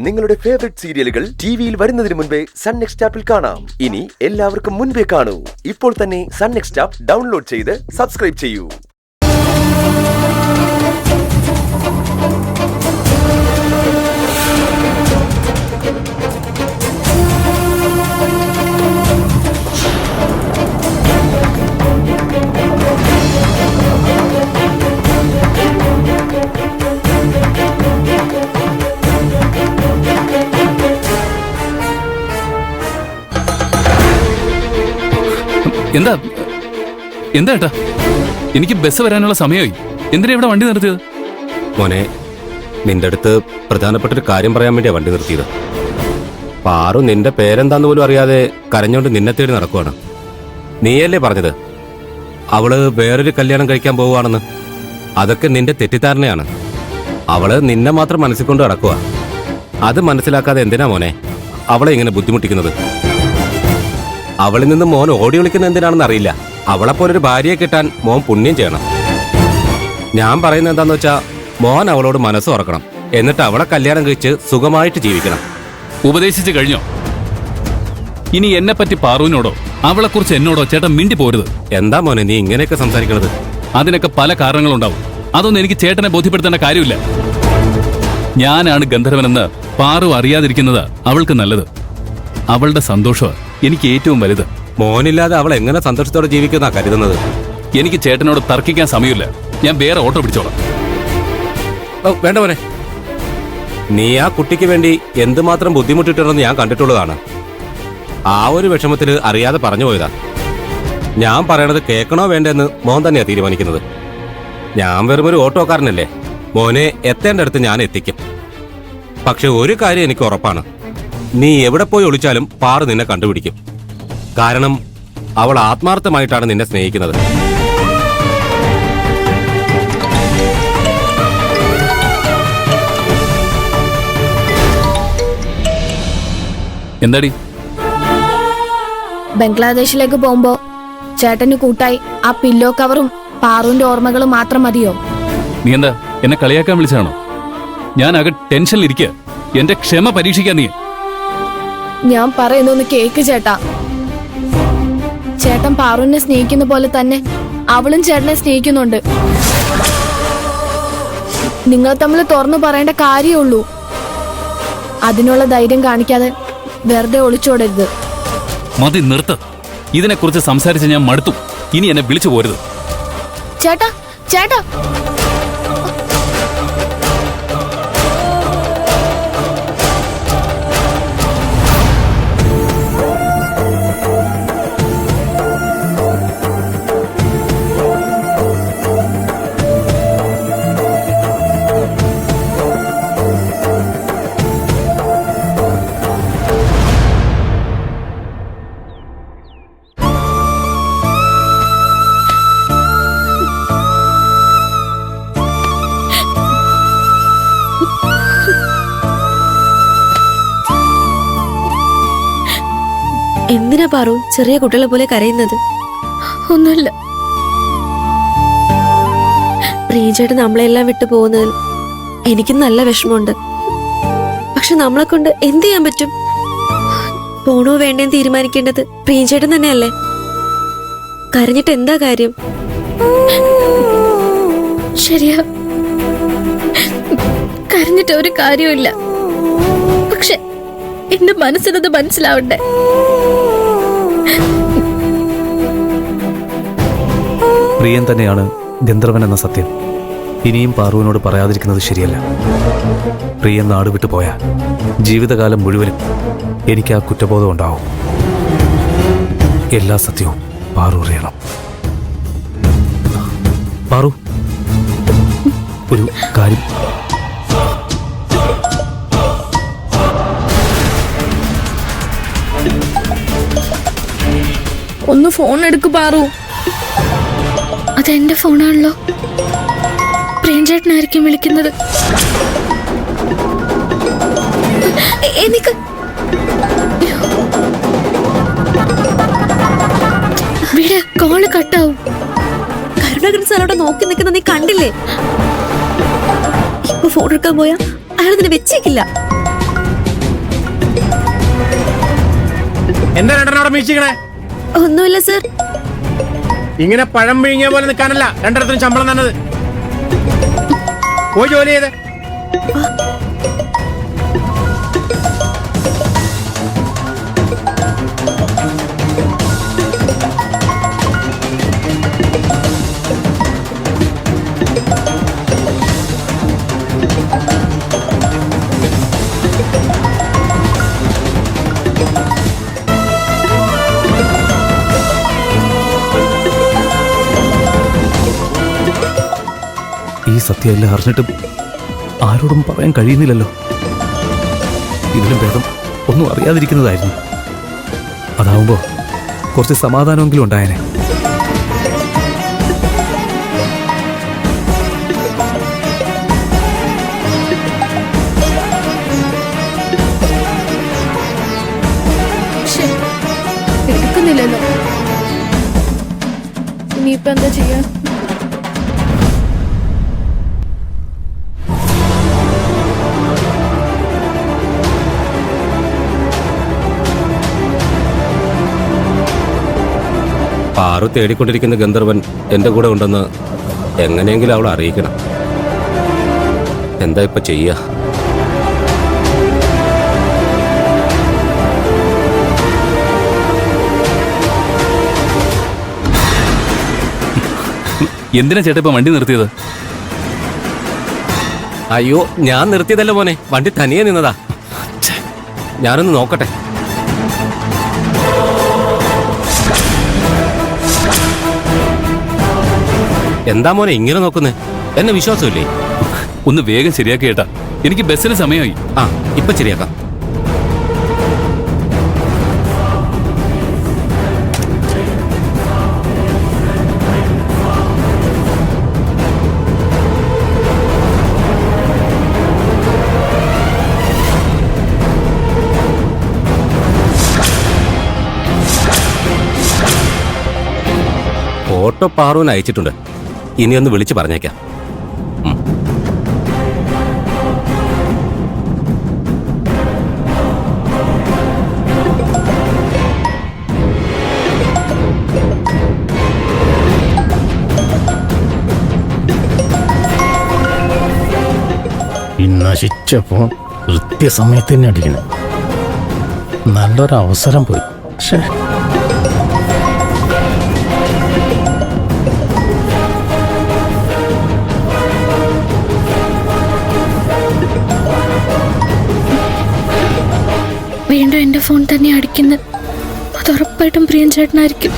നിങ്ങളുടെ ഫേവറേറ്റ് സീരിയലുകൾ ടിവിയിൽ വരുന്നതിന് മുൻപേ സൺ നെക്സ്റ്റ് ആപ്പിൽ കാണാം. ഇനി എല്ലാവർക്കും മുൻപേ കാണൂ. ഇപ്പോൾ തന്നെ സൺ നെക്സ്റ്റ് ആപ്പ് ഡൗൺലോഡ് ചെയ്ത് സബ്സ്ക്രൈബ് ചെയ്യൂ. എന്താ എന്താ ഏട്ടാ, എനിക്ക് ബസ് വരാനുള്ള സമയമായി. എന്തിനാ ഇവിടെ വണ്ടി നിർത്തിയത്? മോനെ, നിന്റെ അടുത്ത് പ്രധാനപ്പെട്ടൊരു കാര്യം പറയാൻ വേണ്ടിയാ വണ്ടി നിർത്തിയത്. പാറു നിന്റെ പേരെന്താന്ന് പോലും അറിയാതെ കരഞ്ഞോണ്ട് നിന്നെ തേടി നടക്കുവാണ്. നീയല്ലേ പറഞ്ഞത് അവള് വേറൊരു കല്യാണം കഴിക്കാൻ പോവുകയാണെന്ന്? അതൊക്കെ നിന്റെ തെറ്റിദ്ധാരണയാണ്. അവള് നിന്നെ മാത്രം മനസ്സിൽ കൊണ്ട് നടക്കുക. അത് മനസ്സിലാക്കാതെ എന്തിനാ മോനെ അവളെ ഇങ്ങനെ ബുദ്ധിമുട്ടിക്കുന്നത്? അവളിൽ നിന്ന് മോൻ ഓടി വിളിക്കുന്ന എന്തിനാണെന്ന് അറിയില്ല. അവളെപ്പോലൊരു ഭാര്യയെ കിട്ടാൻ മോൻ പുണ്യം ചെയ്യണം. ഞാൻ പറയുന്നത് എന്താന്ന് വെച്ചാ, മോൻ അവളോട് മനസ്സ് തുറക്കണം. എന്നിട്ട് അവളെ കല്യാണം കഴിച്ച് സുഖമായിട്ട് ജീവിക്കണം. ഉപദേശിച്ചു കഴിഞ്ഞോ? ഇനി എന്നെ പറ്റി പാറുവിനോടോ അവളെക്കുറിച്ച് എന്നോടോ ചേട്ടൻ മിണ്ടി പോരുത്. എന്താ മോനെ നീ ഇങ്ങനെയൊക്കെ സംസാരിക്കണത്? അതിനൊക്കെ പല കാരണങ്ങളുണ്ടാവും. അതൊന്നും എനിക്ക് ചേട്ടനെ ബോധ്യപ്പെടുത്തേണ്ട കാര്യമില്ല. ഞാനാണ് ഗന്ധർവനെന്ന് പാറു അറിയാതിരിക്കുന്നത് അവൾക്ക് നല്ലത്. അവളുടെ സന്തോഷമാണ് എനിക്ക് ഏറ്റവും വലുത്. മോനില്ലാതെ അവൾ എങ്ങനെ സന്തോഷത്തോടെ ജീവിക്കുന്ന കരുതുന്നത്? എനിക്ക് ചേട്ടനോട് തർക്കിക്കാൻ സമയമില്ല. ഞാൻ വേറെ ഓട്ടോ പിടിച്ചോളാം. വേണ്ട മോനെ, നീ ആ കുട്ടിക്ക് വേണ്ടി എന്തുമാത്രം ബുദ്ധിമുട്ടിട്ടുണ്ടെന്ന് ഞാൻ കണ്ടിട്ടുള്ളതാണ്. ആ ഒരു വിഷമത്തിൽ അറിയാതെ പറഞ്ഞു പോയതാ. ഞാൻ പറയണത് കേൾക്കണോ വേണ്ടെന്ന് മോൻ തന്നെയാ തീരുമാനിക്കുന്നത്. ഞാൻ വെറുമൊരു ഓട്ടോക്കാരനല്ലേ. മോനെ എത്തേണ്ട അടുത്ത് ഞാൻ എത്തിക്കും. പക്ഷെ ഒരു കാര്യം എനിക്ക് ഉറപ്പാണ്, നീ എവിടെ പോയി ഒളിച്ചാലും പാറു നിന്നെ കണ്ടുപിടിക്കും. കാരണം അവൾ ആത്മാർത്ഥമായിട്ടാണ് നിന്നെ സ്നേഹിക്കുന്നത്. എന്താടി? ബംഗ്ലാദേശിലേക്ക് പോകുമ്പോ ചേട്ടന് കൂട്ടായി ആ പില്ലോ കവറും പാറുവിന്റെ ഓർമ്മകളും മാത്രം മതിയോ? നീ എന്താ എന്നെ കളിയാക്കാൻ വിളിച്ചാണോ? ഞാൻ ആകെ ടെൻഷനിൽ ഇരിക്കുക. എന്റെ ക്ഷമ പരീക്ഷിക്കാൻ നീ. ഞാൻ പറയുന്നൊന്ന് കേക്ക് ചേട്ടാ. ചേട്ടൻ പാറുവിനെ സ്നേഹിക്കുന്ന പോലെ തന്നെ അവളും ചേട്ടനെ സ്നേഹിക്കുന്നുണ്ട്. നിങ്ങൾ തമ്മിൽ തുറന്നു പറയേണ്ട കാര്യമുള്ളൂ. അതിനുള്ള ധൈര്യം കാണിക്കാതെ വെറുതെ ഒളിച്ചോടരുത്. മതി, നിർത്ത്. ഇതിനെക്കുറിച്ച് സംസാരിച്ച് ഞാൻ മടുത്തു. ഇനി എന്നെ വിളിച്ചു പോരുത്. ചേട്ടാ ചേട്ടാ, എന്തിനാ പാറു ചെറിയ കുട്ടികളെ പോലെ കരയുന്നത്? ഒന്നുമില്ല. പ്രിയചേട്ടൻ നമ്മളെല്ലാം വിട്ടു പോകുന്നതിൽ എനിക്കും നല്ല വിഷമമുണ്ട്. പക്ഷെ നമ്മളെ കൊണ്ട് എന്ത് ചെയ്യാൻ പറ്റും? പോണോ വേണ്ടേന്ന് തീരുമാനിക്കേണ്ടത് പ്രിയചേട്ടൻ തന്നെയല്ലേ. കരഞ്ഞിട്ട് എന്താ കാര്യം? ശരിയാ, കരഞ്ഞിട്ട് ഒരു കാര്യമില്ല. പക്ഷെ എന്റെ മനസ്സിനത് മനസ്സിലാവണ്ടേ. പ്രിയൻ തന്നെയാണ് ഗന്ധർവൻ എന്ന സത്യം ഇനിയും പാറുവിനോട് പറയാതിരിക്കുന്നത് ശരിയല്ല. പ്രിയൻ നാട് വിട്ടു പോയാൽ ജീവിതകാലം മുഴുവനും എനിക്ക് ആ കുറ്റബോധം ഉണ്ടാവും. എല്ലാ സത്യവും പാറു അറിയണം. പാറു, ഒരു കാര്യം. ഒന്ന് ഫോൺ എടുക്കു പാറു. അതെന്റെ ഫോണാണല്ലോ. പ്രേംചേട്ടനായിരിക്കും വിളിക്കുന്നത്. എനിക്ക് വിട്, കോള് കട്ടാവും. കരുണാകരൻ സാർ അവിടെ നോക്കി നിൽക്കുന്ന നീ കണ്ടില്ലേ? ഇപ്പൊ ഫോൺ എടുക്കാൻ പോയാ അയാൾ നിന്നെ വെച്ചേക്കില്ല. എന്താ രണ്ടെണ്ണം അവിടെ മീശിക്കണേ? ഒന്നുമില്ല സർ. ഇങ്ങനെ പഴം വിഴുങ്ങിയ പോലെ നിൽക്കാനല്ല രണ്ടിടത്തിനും ശമ്പളം തന്നത്. പോയി ജോലി ചെയ്ത്. ഈ സത്യമെല്ലാം അറിഞ്ഞിട്ടും ആരോടും പറയാൻ കഴിയുന്നില്ലല്ലോ. ഇതിലും ഭേദം ഒന്നും അറിയാതിരിക്കുന്നതായിരുന്നു. അതാവുമ്പോ കുറച്ച് സമാധാനമെങ്കിലും ഉണ്ടായേനെ. എടുക്കുന്നില്ലല്ലോ. ഇനിയിപ്പോ എന്താ ചെയ്യാ? പാറു തേടിക്കൊണ്ടിരിക്കുന്ന ഗന്ധർവൻ എന്റെ കൂടെ ഉണ്ടെന്ന് എങ്ങനെയെങ്കിലും അവൾ അറിയിക്കണം. എന്താ ഇപ്പൊ ചെയ്യാ? എന്തിനാ ചേട്ടാ ഇപ്പൊ വണ്ടി നിർത്തിയത്? അയ്യോ, ഞാൻ നിർത്തിയതല്ല മോനെ, വണ്ടി തനിയെ നിന്നതാ. ഞാനൊന്ന് നോക്കട്ടെ. എന്താ മോനെ ഇങ്ങനെ നോക്കുന്നേ? എന്നെ വിശ്വാസമില്ലേ? ഒന്ന് വേഗം ശരിയാക്കി ചേട്ടാ, എനിക്ക് ബസ്സിന് സമയമായി. ആ, ഇപ്പൊ ശരിയാക്കാം. ഫോട്ടോ പാറുവിന് അയച്ചിട്ടുണ്ട്. ഇനി ഒന്ന് വിളിച്ചു പറഞ്ഞേക്കാം. ഈ നശിച്ച ഫോൺ കൃത്യസമയത്ത് തന്നെ അടിക്കണം. നല്ലൊരു അവസരം പോയി. പക്ഷേ വീണ്ടും എന്റെ ഫോൺ തന്നെ അടിക്കുന്നത്. അത് ഉറപ്പായിട്ടും പ്രിയൻ ചേട്ടനായിരിക്കും.